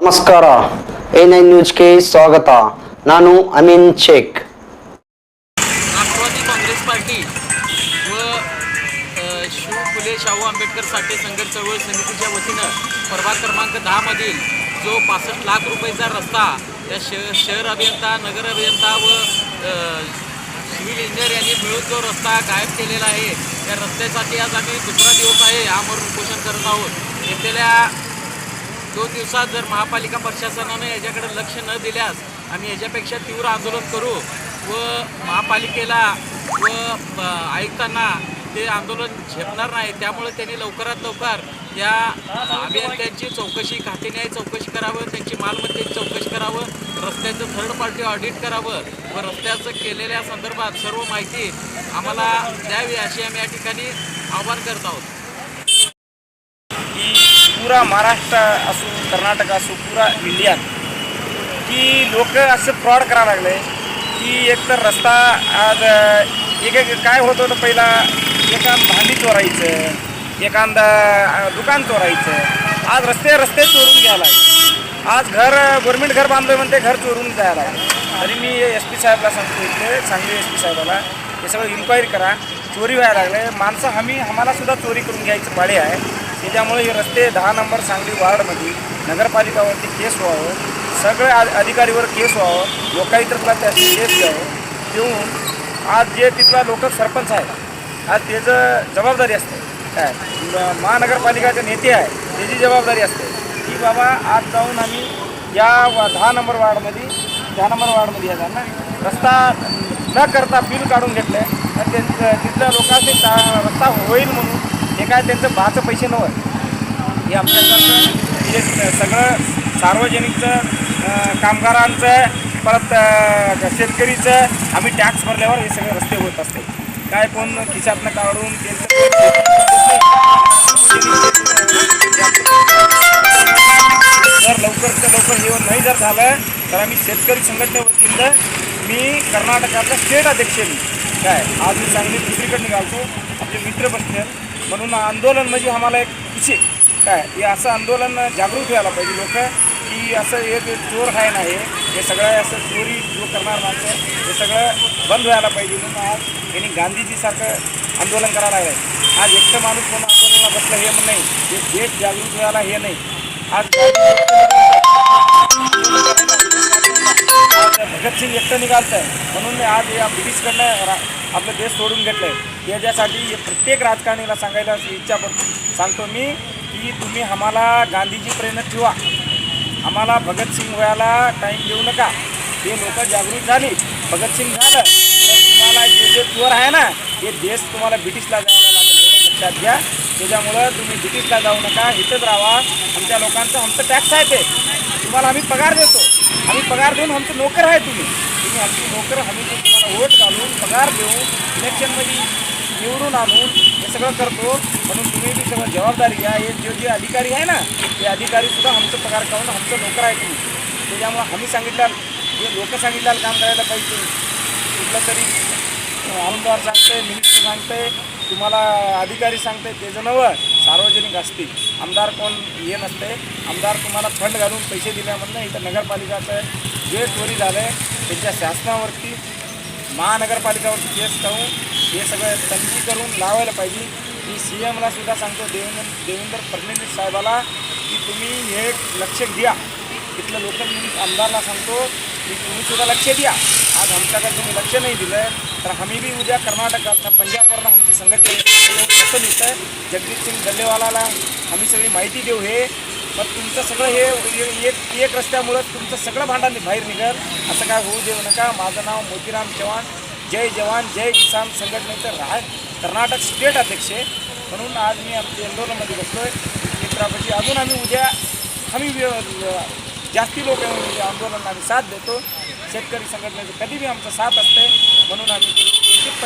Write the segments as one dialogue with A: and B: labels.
A: ನಮಸ್ಕಾರ A9 ನ್ಯೂಸ್ಗೆ ಸ್ವಾಗತ. ನಾನು ಅಮೀನ್ शेख.
B: राष्ट्रवादी काँग्रेस पार्टी व फुले शाहू आंबेडकर साठे संघर्ष चळवळ समितीच्या वतीनं प्रभाग क्रमांक 10 मधील जो 65 लाख रुपयाचा रस्ता त्या शहर अभियंता, नगर अभियंता व सिव्हिल इंजिनियर यांनी मिळून जो रस्ता गायब केलेला आहे, त्या रस्त्यासाठी आज आम्ही दुसरा दिवस आहे आमरण उपोषण करत आहोत. येथल्या 2 दिवसात जर महापालिका प्रशासनाने याच्याकडे लक्ष न दिल्यास आम्ही याच्यापेक्षा तीव्र आंदोलन करू व महापालिकेला व आयुक्तांना ते आंदोलन झेपणार नाही. त्यामुळे त्यांनी लवकरात लवकर या अभियंत्यांची चौकशी, खातेन्याय चौकशी करावं, त्यांची मालमत्तेची चौकशी करावं, रस्त्याचं थर्ड पार्टी ऑडिट करावं व रस्त्याचं केलेल्या संदर्भात सर्व माहिती आम्हाला द्यावी अशी आम्ही या ठिकाणी आवाहन करत आहोत.
C: पूरा महाराष्ट्र असो, कर्नाटक असो, पुरा इंडियात की लोक असं फ्रॉड करायला लागले की एक तर रस्ता आज एक काय होत होतं, पहिला एखादं भांडी चोरायचं, एखादा दुकान चोरायचं, आज रस्ते चोरून घ्यायला लागले. आज गव्हर्नमेंट घर बांधलं म्हणते, घर चोरून जायला लागले. तरी मी SP साहेबला सांगतो, इथे सांगली SP साहेबाला हे सगळं इन्क्वायरी करा. चोरी व्हायला लागले, माणसं आम्हाला सुद्धा चोरी करून घ्यायचं पाळी आहे. त्याच्यामुळे हे रस्ते 10 नंबर सांगली वार्डमध्ये नगरपालिकावरती केस व्हावं, सगळे अधिकारीवर केस व्हावं, लोकायुक्तला त्याची केस घ्यावं देऊन आज जे तिथला लोक सरपंच आहे, आज त्याचं जबाबदारी असते. काय महानगरपालिकाचे नेते आहे त्याची जबाबदारी असते की बाबा आज जाऊन आम्ही या 10 नंबर वार्डमध्ये येतात ना, रस्ता न करता बिल काढून घेतलं आणि तिथल्या लोकांचे रस्ता होईल म्हणून हे काय त्यांचं 10चे पैसे नव्हते. हे आमच्याकडचं हे सगळं सार्वजनिकचं, कामगारांचं, परत शेतकरीचं आम्ही टॅक्स भरल्यावर हे सगळे रस्ते होत असते. काय कोण खिशातनं काढून त्यांचं जर लवकरचं लवकर हे नाही जर झालं तर आम्ही शेतकरी संघटनेवतीनं मी कर्नाटकातला स्टेट अध्यक्ष मी काय आज मी सांगली दुसरीकडे निघालतो. आपले मित्र बसले म्हणून आंदोलन म्हणजे आम्हाला एक खुशी काय, हे असं आंदोलन जागृत व्हायला पाहिजे लोक की असं एक चोर आहे नाही, हे सगळं असं चोरी जो करणार माणसं हे सगळं बंद व्हायला पाहिजे. म्हणून आज यांनी गांधीजीसारखं आंदोलन करायला लागलं आहे. आज एकटं माणूस म्हणून आंदोलनाला बसलं हे म्हण नाही, हे देश जागृत व्हायला हे नाही. आज भगतसिंग एकटं निघालतं आहे म्हणून आज या ब्रिटिशकडनं आपलं देश सोडून घेतलं आहे. याच्यासाठी प्रत्येक राजकारणीला सांगायला इच्छा सांगतो मी की तुम्ही आम्हाला गांधीजी प्रेरणा ठेवा, आम्हाला भगतसिंग व्हायला टाईम देऊ नका. हे लोक जागृत झाली, भगतसिंग झालं तर तुम्हाला जे चोर आहे ना हे देश तुम्हाला ब्रिटिशला जायला लागेल, एवढं लक्षात घ्या. त्याच्यामुळं तुम्ही ब्रिटिशला जाऊ नका, इथंच राहा. आमच्या लोकांचं आमचं टॅक्स आहे, ते तुम्हाला आम्ही पगार देतो, आम्ही पगार देऊन आमचं नोकर आहे. तुम्ही आमची नोकर, आम्ही तुम्हाला वोट घालून पगार देऊन इलेक्शनमध्ये निवडून आणून हे सगळं करतो. म्हणून तुम्ही बी सगळं जबाबदारी घ्या. हे जे अधिकारी आहे ना ते अधिकारीसुद्धा आमचं पगार खाऊन आमचं नोकर आहे तुम्ही. त्याच्यामुळं आम्ही सांगितलं, हे लोक सांगितलं काम करायला पाहिजे. कुठलं तरी आमदार सांगते, मिनिस्टर सांगते, तुम्हाला अधिकारी सांगते, त्याचं नवं सार्वजनिक असते. आमदार कोण हे नसते. आमदार तुम्हाला फंड घालून पैसे दिल्यामधनं इथं नगरपालिकाचं जे चोरी झालं आहे त्यांच्या शासनावरती, महानगरपालिकावरती केस करून हे सगळं तंगी करून लावायला पाहिजे. मी CMला सुद्धा सांगतो, देवेंद्र फडणवीस साहेबाला की तुम्ही हे लक्ष द्या. तिथलं लोकल आमदारला सांगतो की तुम्हीसुद्धा लक्ष द्या. आज आमच्याकडे तुम्ही लक्ष नाही दिलं तर आम्ही बी उद्या कर्नाटकातनं, पंजाबवरनं आमची संघटना कसं दिसतं, जगदीशसिंग गल्लेवालाला आम्ही सगळी माहिती देऊ. हे पण तुमचं सगळं हे एक रस्त्यामुळं तुमचं सगळं भांडण बाहेर निघेल, असं काय होऊ देऊ नका. माझं नाव मोतीराम चव्हाण, जय जवान जय किसान संघटनेचं कर्नाटक स्टेट अध्यक्ष म्हणून आज मी आमच्या आंदोलनामध्ये बसलो आहे. मित्रापाशी अजून आम्ही उद्या जास्ती लोक आंदोलन आम्ही साथ देतो. शेतकरी संघटनेचं कधी बी आमचा साथ असते म्हणून आम्ही लेखित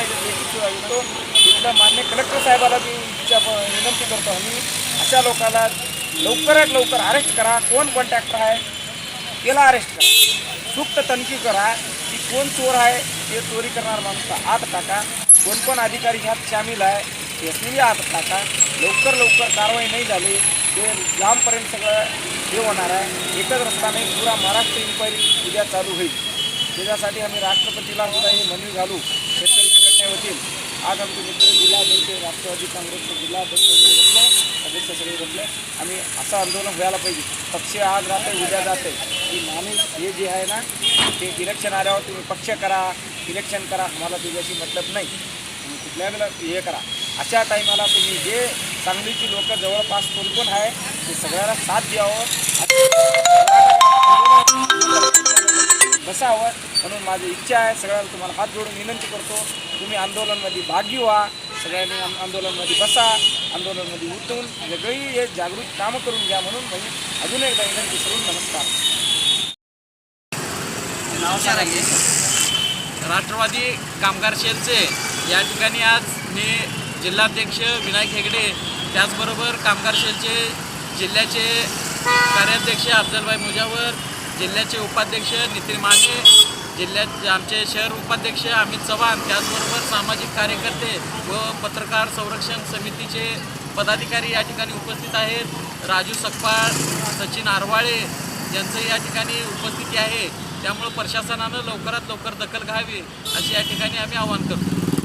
C: येतो. तिथलं मान्य कलेक्टर साहेबाला मी विनंती करतो, आम्ही अशा लोकांना लवकरात लवकर अरेस्ट करा. कोण कॉन्ट्रॅक्टर आहे त्याला अरेस्ट करा, सूक्त तनकी करा की कोण चोर आहे, ते चोरी करणार माणूस आत टाका. कोण अधिकारी ह्यात सामील आहे यासनी बी हात टाका. लवकर कारवाई नाही झाली ते लांबपर्यंत सगळं हे होणार आहे. एकच रस्ता नाही, पुरा महाराष्ट्र इन्क्वायरी उद्या चालू होईल. त्याच्यासाठी आम्ही राष्ट्रपतीला सुद्धा ही मनवी घालू शेतकरी संघटनेवरील. आज आमचे मित्र जिल्हाध्यक्ष, राष्ट्रवादी काँग्रेसचे जिल्हाध्यक्ष बसले, अध्यक्ष सगळे बसले. आम्ही असं आंदोलन व्हायला पाहिजे. पक्ष आज राहते उद्या जाते, की माणूस हे जे आहे ना ते इलेक्शन आल्यावर तुम्ही पक्ष करा, इलेक्शन करा, मला त्याच्याशी मतलब नाही. तुम्ही कुठल्या वेळेला हे करा. अशा टाईमाला तुम्ही जे सांगलीची लोक जवळपास कोण आहे ते सगळ्याला साथ द्यावं, बसावं म्हणून माझी इच्छा आहे. सगळ्याला तुम्हाला हात जोडून विनंती करतो, तुम्ही आंदोलनामध्ये भागी व्हा. सगळ्यांनी आंदोलनामध्ये बसा, आंदोलनामध्ये उतरून सगळी हे जागृत कामं करून घ्या म्हणून म्हणजे अजून एकदा विनंती करून नमस्कार.
B: नाव सांगा. राष्ट्रवादी कामगार सेलचे या ठिकाणी आज मी जिल्हाध्यक्ष विनायक हेगडे, त्याचबरोबर कामगार सेलचे जिल्ह्याचे कार्याध्यक्ष अफजलभाई मुजावर, जिल्ह्याचे उपाध्यक्ष नितीन माने, जिल्ह्यात आमचे शहर उपाध्यक्ष अमित चव्हाण, त्याचबरोबर सामाजिक कार्यकर्ते व पत्रकार संरक्षण समितीचे पदाधिकारी या ठिकाणी उपस्थित आहेत. राजू सकपाळ, सचिन आरवाळे यांचं या ठिकाणी उपस्थिती आहे. त्यामुळं प्रशासनानं लवकरात लवकर दखल घ्यावी अशी या ठिकाणी आम्ही आवाहन करतो.